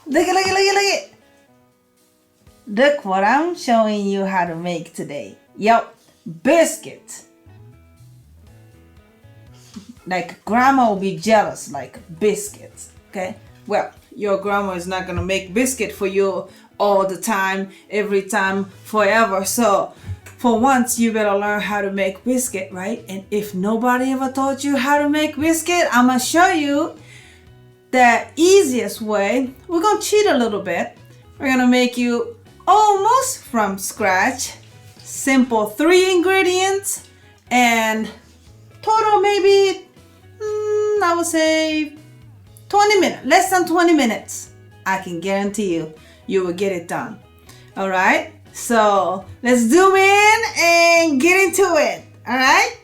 Look at, look at, look at, look at. Look what I'm showing you how to make today. Yep, biscuit. Like grandma will be jealous, like biscuits, okay? Well, your grandma is not gonna make biscuit for you all the time, every time, forever. So for once, you better learn how to make biscuit, right? And if nobody ever taught you how to make biscuit, I'm gonna show you the easiest way. We're gonna cheat a little bit. We're gonna make you almost from scratch. Simple 3 ingredients and total maybe I would say 20 minutes, less than 20 minutes. I can guarantee you, you will get it done. All right, so let's zoom in and get into it. All right.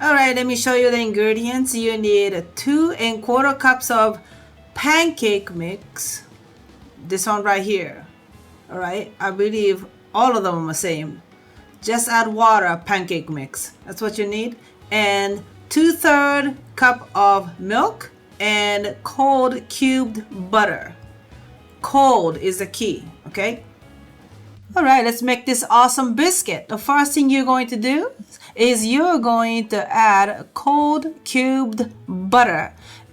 All right, let me show you the ingredients. You need 2 1/4 cups of pancake mix. This one right here. All right, I believe all of them are the same. Just add water, pancake mix. That's what you need. And 2/3 cup of milk and cold cubed butter. Cold is the key, okay? All right, let's make this awesome biscuit. The first thing you're going to do is you're going to add cold cubed butter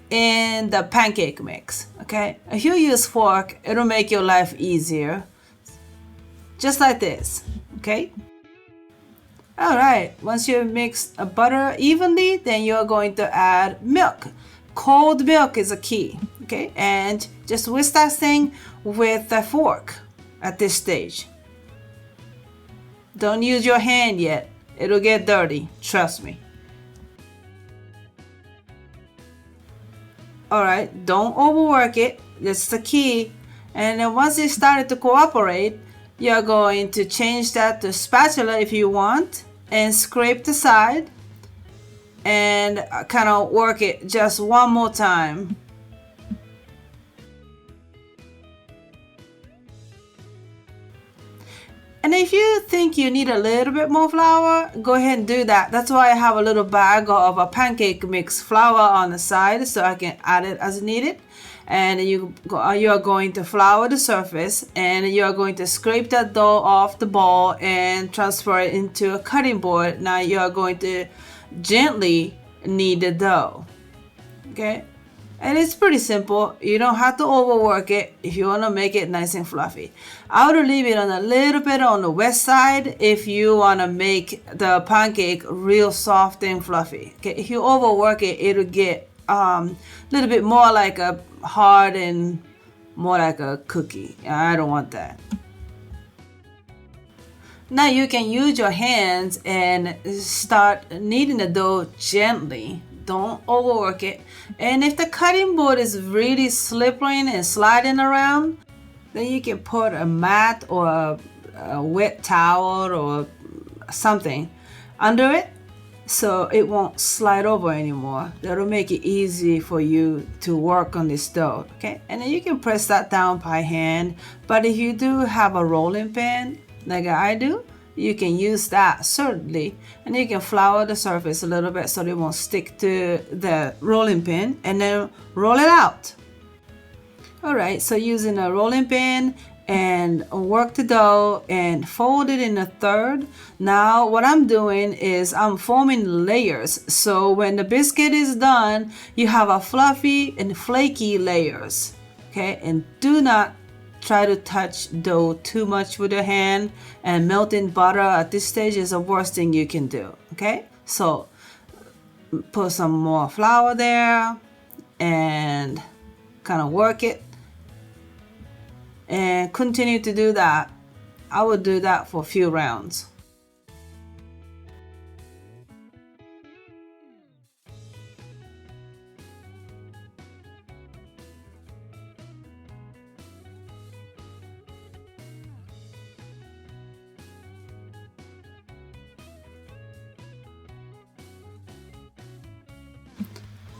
in the pancake mix, okay? If you use fork, it'll make your life easier. Just like this, okay? All right, once you mix a butter evenly, then you're going to add milk. Cold milk is a key, okay? And just whisk that thing with a fork at this stage. Don't use your hand yet. It'll get dirty, trust me. All right, don't overwork it. That's the key. And then once it started to cooperate, you're going to change that to spatula if you want and scrape the side and kind of work it just one more time. And if you think you need a little bit more flour, go ahead and do that. That's why I have a little bag of a pancake mix flour on the side so I can add it as needed. And you are going to flour the surface and you are going to scrape that dough off the ball and transfer it into a cutting board. Now you are going to gently knead the dough, okay? And it's pretty simple. You don't have to overwork it if you want to make it nice and fluffy. I would leave it on a little bit on the wet side if you want to make the pancake real soft and fluffy. Okay, if you overwork it, it'll get a little bit more like a hard and more like a cookie. I don't want that. Now you can use your hands and start kneading the dough gently. Don't overwork it. And if the cutting board is really slippery and sliding around, then you can put a mat or a wet towel or something under it so it won't slide over anymore. That'll make it easy for you to work on this dough, okay? And then you can press that down by hand. But if you do have a rolling pin like I do, you can use that certainly, and you can flour the surface a little bit so it won't stick to the rolling pin, and then roll it out. All right, so using a rolling pin and work the dough and fold it in a third. Now what I'm doing is I'm forming layers, so when the biscuit is done, you have a fluffy and flaky layers, okay? And do not try to touch dough too much with your hand, and melting butter at this stage is the worst thing you can do, okay? So put some more flour there and kind of work it and continue to do that. I would do that for a few rounds.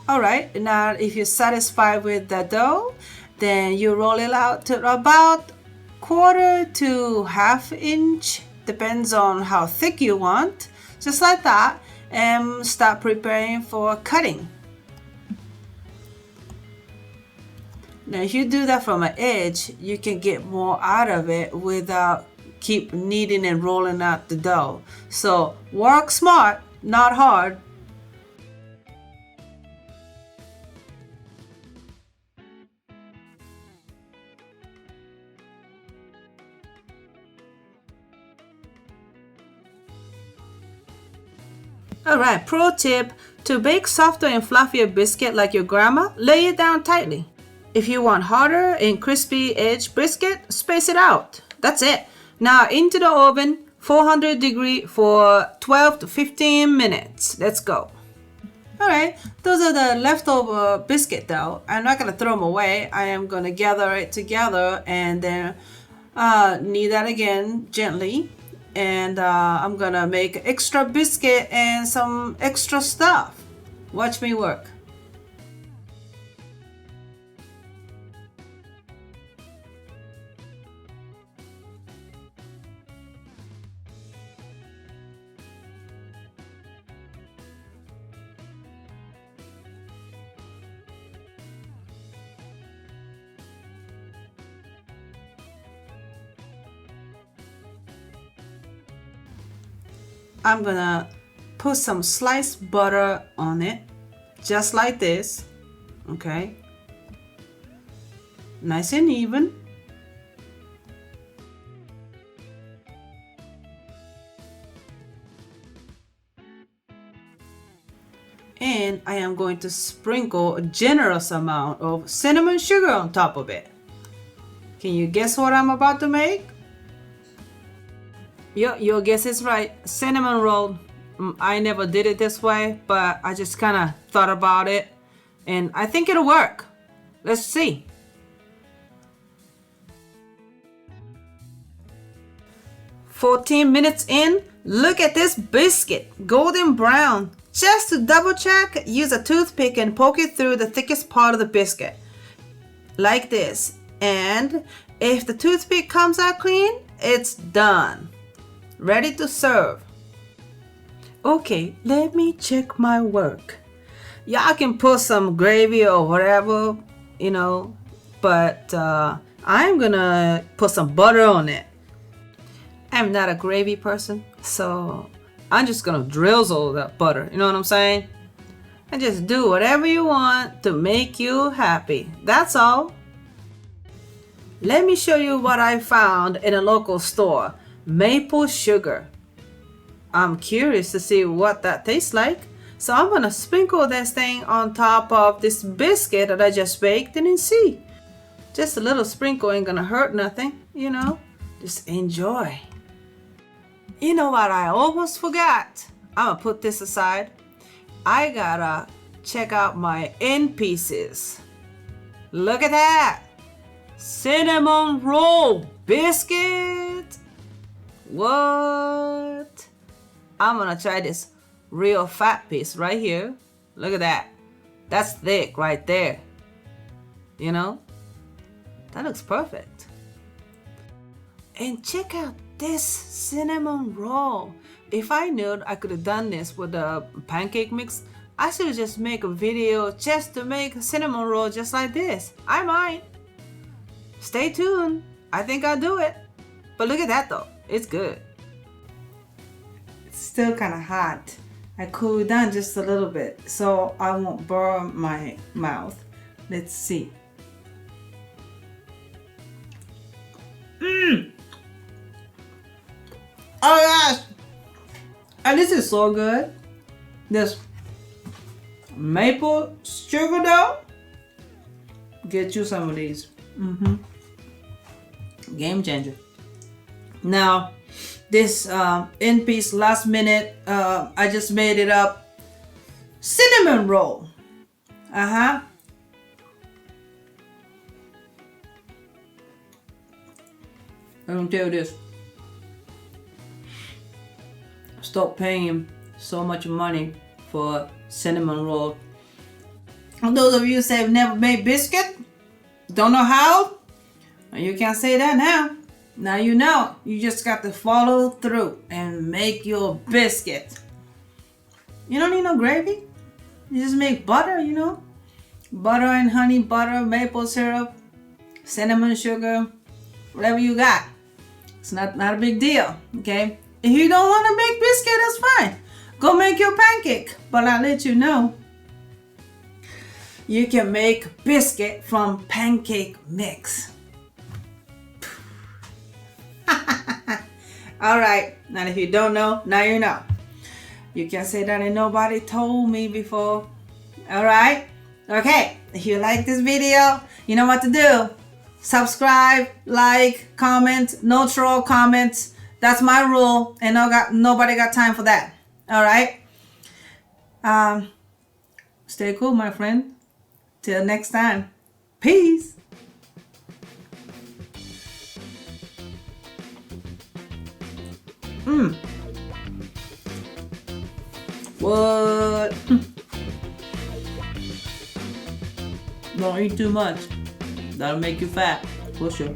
All right, now if you're satisfied with the dough, then you roll it out to about 1/4 to 1/2 inch, depends on how thick you want, just like that. and start preparing for cutting. Now if you do that from an edge, you can get more out of it without keep kneading and rolling out the dough. So work smart, not hard. Alright, pro tip, to bake softer and fluffier biscuit like your grandma, lay it down tightly. If you want harder and crispy edge biscuit, space it out. That's it. Now into the oven, 400 degree for 12 to 15 minutes. Let's go. Alright, those are the leftover biscuit dough. I'm not going to throw them away. I am going to gather it together and then knead that again gently. And I'm gonna make extra biscuit and some extra stuff. Watch me work. I'm gonna put some sliced butter on it, just like this, okay? Nice and even. And I am going to sprinkle a generous amount of cinnamon sugar on top of it. Can you guess what I'm about to make? Your guess is right. Cinnamon roll. I never did it this way, but I just kind of thought about it and I think it'll work. Let's see. "14 minutes in, look at this biscuit, golden brown. Just to double check, use a toothpick and poke it through the thickest part of the biscuit. Like this. And if the toothpick comes out clean, it's done. Ready to serve." Okay, let me check my work. Y'all can put some gravy or whatever, you know, but I'm gonna put some butter on it. I'm not a gravy person, so I'm just gonna drizzle that butter, you know what I'm saying? And just do whatever you want to make you happy. That's all. Let me show you what I found in a local store. Maple sugar. I'm curious to see what that tastes like. So I'm gonna sprinkle this thing on top of this biscuit that I just baked and then see. Just a little sprinkle ain't gonna hurt nothing, you know. Just enjoy. You know what I almost forgot? I'm gonna put this aside. I gotta check out my end pieces. Look at that. Cinnamon roll biscuit. What? I'm gonna try this real fat piece right here. Look at that. That's thick right there. You know? That looks perfect. And check out this cinnamon roll. If I knew I could have done this with a pancake mix, I should have just made a video just to make a cinnamon roll just like this. I might. Stay tuned. I think I'll do it. But look at that though. It's good. It's still kind of hot. I cooled it down just a little bit so I won't burn my mouth. Let's see. Oh gosh! And this is so good. This maple sugar dough. Get you some of these. Game changer. Now, this end piece last minute, I just made it up. Cinnamon roll. Let me tell you this. Stop paying so much money for cinnamon roll. And those of you say have never made biscuit, don't know how, you can't say that now. Now you know. You just got to follow through and make your biscuit. You don't need no gravy. You just make butter, you know. Butter and honey, butter, maple syrup, cinnamon sugar, whatever you got. It's not a big deal, okay? If you don't want to make biscuit, that's fine. Go make your pancake. But I'll let you know, you can make biscuit from pancake mix. All right, now if you don't know, now you know. You can say that and nobody told me before. All right? Okay, if you like this video, you know what to do. Subscribe, like, comment, no troll comments. That's my rule, and nobody got time for that. All right? Stay cool, my friend. Till next time. Peace. What? Don't eat too much. That'll make you fat. For sure.